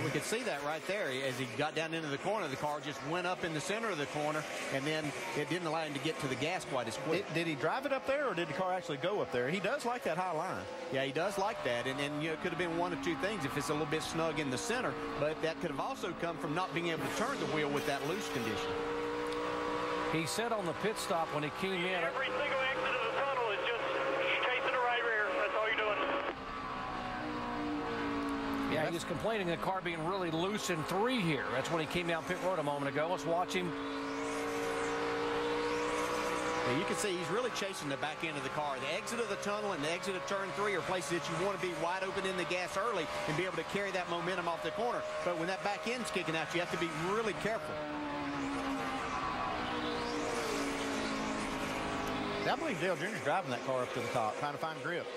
we could see that right there. As he got down into the corner, the car just went up in the center of the corner, and then it didn't allow him to get to the gas quite as quick. Did he drive it up there, or did the car actually go up there? He does like that high line. Yeah, he does like that, and you know, it could have been one of two things if it's a little bit snug in the center, but that could have also come from not being able to turn the wheel with that loose condition. He said on the pit stop when he came in. Every single exit of the tunnel is just chasing the right rear. That's all you're doing. Yeah, he was complaining the car being really loose in 3 here. That's when he came down pit road a moment ago. Let's watch him. Yeah, you can see he's really chasing the back end of the car. The exit of the tunnel and the exit of turn 3 are places that you want to be wide open in the gas early and be able to carry that momentum off the corner. But when that back end's kicking out, you have to be really careful. I believe Dale Jr.'s driving that car up to the top, trying to find grip.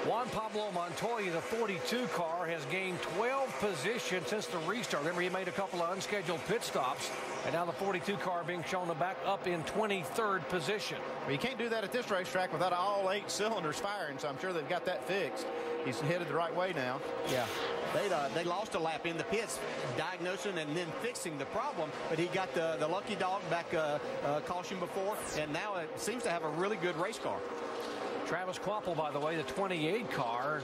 Juan Pablo Montoya, the 42 car, has gained 12 positions since the restart. Remember, he made a couple of unscheduled pit stops, and now the 42 car being shown to back up in 23rd position. Well, you can't do that at this racetrack without all 8 cylinders firing, so I'm sure they've got that fixed. He's headed the right way now. Yeah, they lost a lap in the pits, diagnosing and then fixing the problem, but he got the lucky dog back caution before, and now it seems to have a really good race car. Travis Quapple, by the way, the 28 car.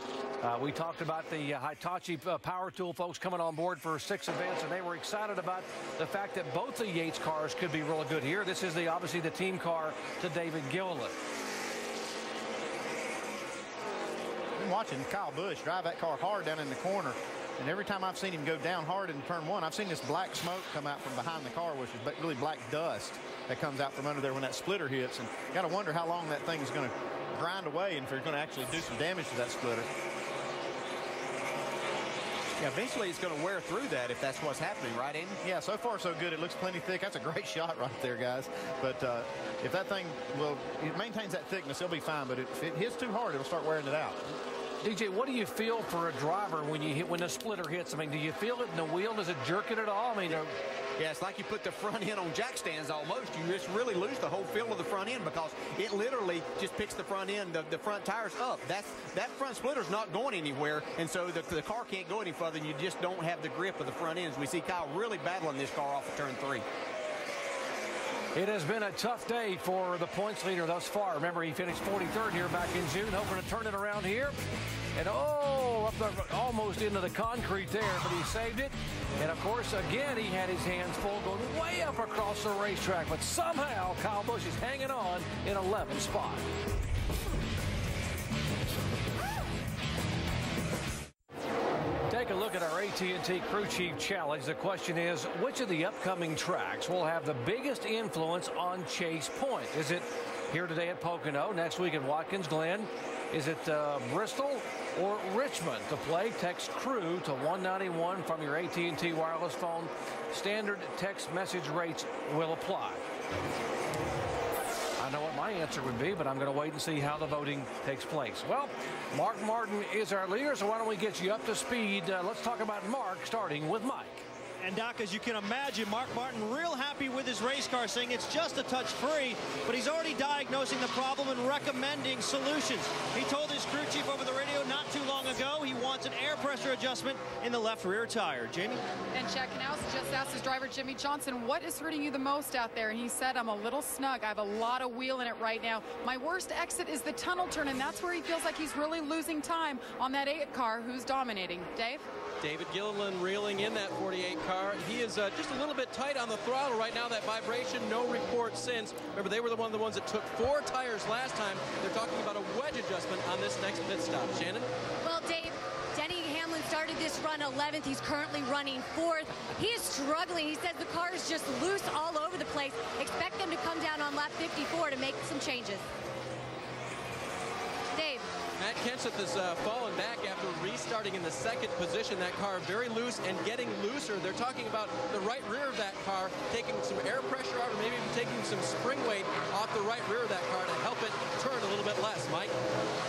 We talked about the Hitachi Power Tool folks coming on board for 6 events, and they were excited about the fact that both the Yates cars could be really good here. This is obviously the team car to David Gilliland. I'm watching Kyle Busch drive that car hard down in the corner, and every time I've seen him go down hard in turn 1, I've seen this black smoke come out from behind the car, which is really black dust that comes out from under there when that splitter hits, and you got to wonder how long that thing is going to grind away and if they're going to actually do some damage to that splitter. Yeah, eventually it's going to wear through that if that's what's happening, right, Andy? Yeah, so far so good. It looks plenty thick. That's a great shot right there, guys. But if that thing it maintains that thickness, it'll be fine. But if it hits too hard, it'll start wearing it out. DJ, what do you feel for a driver when the splitter hits? I mean, do you feel it in the wheel? Does it jerk it at all? I mean, yeah, it's like you put the front end on jack stands almost. You just really lose the whole feel of the front end because it literally just picks the front end, the front tires up. That front splitter's not going anywhere, and so the car can't go any further, and you just don't have the grip of the front ends. We see Kyle really battling this car off of turn 3. It has been a tough day for the points leader thus far. Remember, he finished 43rd here back in June, hoping to turn it around here. And up there, almost into the concrete there, but he saved it. And of course, again, he had his hands full going way up across the racetrack. But somehow, Kyle Busch is hanging on in 11th spot. Take a look at our AT&T Crew Chief Challenge. The question is, which of the upcoming tracks will have the biggest influence on Chase Point? Is it here today at Pocono, next week at Watkins Glen? Is it Bristol or Richmond? To play, text CREW to 191 from your AT&T wireless phone. Standard text message rates will apply. I know what my answer would be, but I'm going to wait and see how the voting takes place. Well, Mark Martin is our leader, so why don't we get you up to speed? Let's talk about Mark, starting with Mike. And, Doc, as you can imagine, Mark Martin real happy with his race car, saying it's just a touch free, but he's already diagnosing the problem and recommending solutions. He told his crew chief over the radio not too long ago he wants an air pressure adjustment in the left rear tire. Jamie? And Chad Canals just asked his driver, Jimmy Johnson, what is hurting you the most out there? And he said, I'm a little snug. I have a lot of wheel in it right now. My worst exit is the tunnel turn, and that's where he feels like he's really losing time on that 8 car who's dominating. Dave? David Gilliland reeling in that 48 car. He is just a little bit tight on the throttle right now. That vibration, no report since. Remember, they were one of the ones that took 4 tires last time. They're talking about a wedge adjustment on this next pit stop. Shannon? Well, Dave, Denny Hamlin started this run 11th. He's currently running 4th. He is struggling. He says the car is just loose all over the place. Expect them to come down on lap 54 to make some changes. Dave? Matt Kenseth has fallen back after restarting in the 2nd position. That car very loose and getting looser. They're talking about the right rear of that car, taking some air pressure out, or maybe even taking some spring weight off the right rear of that car to help it turn a little bit less. Mike?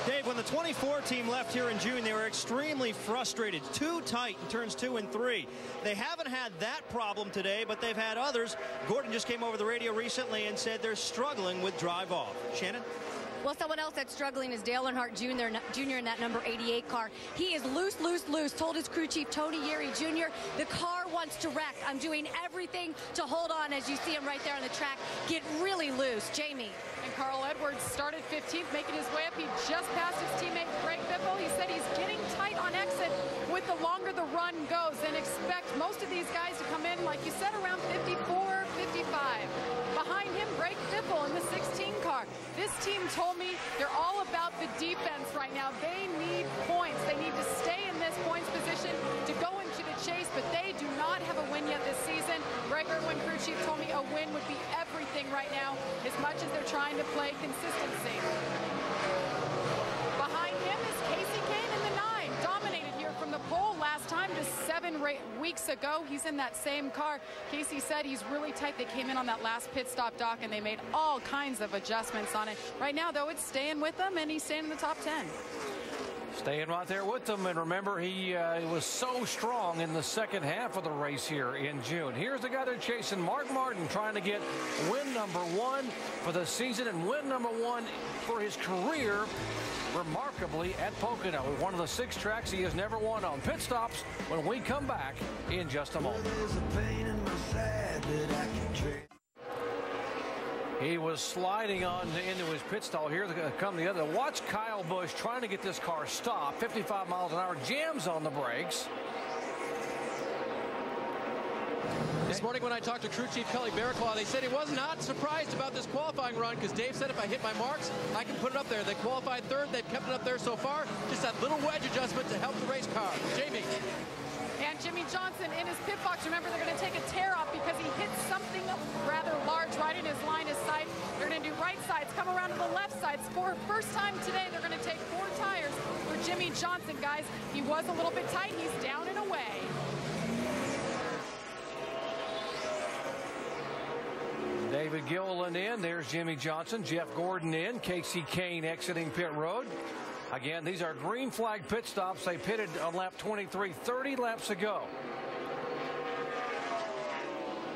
Dave, when the 24 team left here in June, they were extremely frustrated. Too tight in turns 2 and 3. They haven't had that problem today, but they've had others. Gordon just came over the radio recently and said they're struggling with drive off. Shannon? Well, someone else that's struggling is Dale Earnhardt Jr. in that number 88 car. He is loose, loose, loose. Told his crew chief, Tony Yeary Jr., the car wants to wreck. I'm doing everything to hold on, as you see him right there on the track. Get really loose. Jamie. And Carl Edwards started 15th, making his way up. He just passed his teammate Greg Biffle. He said he's getting tight on exit with the longer the run goes, and expect most of these guys to come in, like you said, around 54, 55. Behind him, Greg Biffle in the 16 car. This team told me they're all about the defense right now. They need points. They need to stay in this points position to go into the chase, but they do not have a win yet this season. Greg Irwin, crew chief, told me a win would be everything right now, as much as they're trying to play consistency. Behind him is Casey Kane in the 9. Dominated here from the pole last time just 7 weeks ago. He's in that same car. Casey said he's really tight. They came in on that last pit stop, Doc, and they made all kinds of adjustments on it. Right now, though, it's staying with them, and he's staying in the top 10. Staying right there with them, and remember, he was so strong in the second half of the race here in June. Here's the guy they're chasing, Mark Martin, trying to get win number 1 for the season and win number 1 for his career, remarkably, at Pocono. One of the 6 tracks he has never won on. Pit stops when we come back in just a moment. He was sliding on into his pit stall. Here come the other. Watch Kyle Busch trying to get this car stopped. 55 miles an hour, jams on the brakes. This morning when I talked to crew chief Kelly Barraclaw, they said he was not surprised about this qualifying run because Dave said if I hit my marks, I can put it up there. They qualified 3rd. They've kept it up there so far. Just that little wedge adjustment to help the race car. Jamie. And Jimmy Johnson in his pit box. Remember, they're going to take a tear off because he hit something rather large right in his line of sight. They're going to do right sides, come around to the left sides. For first time today, they're going to take 4 tires for Jimmy Johnson, guys. He was a little bit tight. He's down and away. David Gilliland in. There's Jimmy Johnson. Jeff Gordon in. Casey Kane exiting pit road. Again, these are green flag pit stops. They pitted on lap 23, 30 laps ago.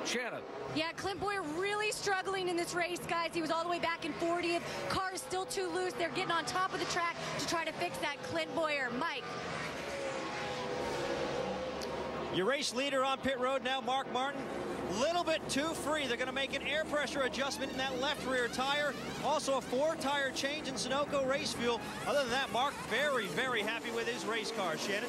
Shannon. Yeah, Clint Boyer really struggling in this race, guys. He was all the way back in 40th. Car is still too loose. They're getting on top of the track to try to fix that. Clint Boyer. Mike. Your race leader on pit road now, Mark Martin. Little bit too free. They're going to make an air pressure adjustment in that left rear tire. Also a 4-tire change in Sunoco race fuel. Other than that, Mark very, very happy with his race car. Shannon?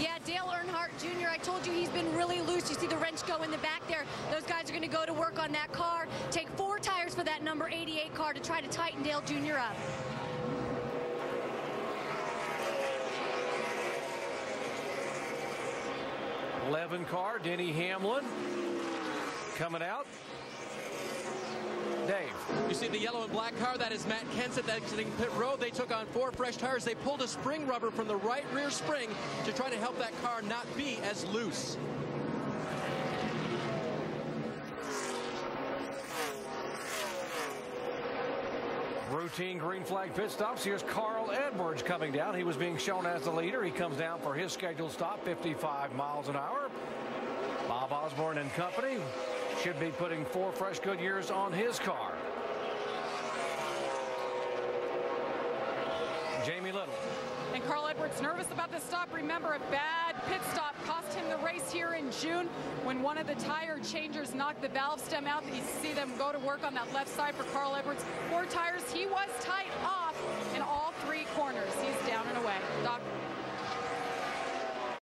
Yeah, Dale Earnhardt Jr., I told you he's been really loose. You see the wrench go in the back there. Those guys are going to go to work on that car. Take 4 tires for that number 88 car to try to tighten Dale Jr. up. '11 car, Denny Hamlin coming out. Dave. You see the yellow and black car, that is Matt Kenseth exiting pit road. They took on 4 fresh tires. They pulled a spring rubber from the right rear spring to try to help that car not be as loose. Routine green flag pit stops. Here's Carl Edwards coming down. He was being shown as the leader. He comes down for his scheduled stop, 55 miles an hour. Bob Osborne and company should be putting 4 fresh Goodyears on his car. Jamie Little. And Carl Edwards nervous about this stop. Remember, a bad pit stop cost him the race here in June when one of the tire changers knocked the valve stem out. You see them go to work on that left side for Carl Edwards. 4 tires. He was tight off in all 3 corners.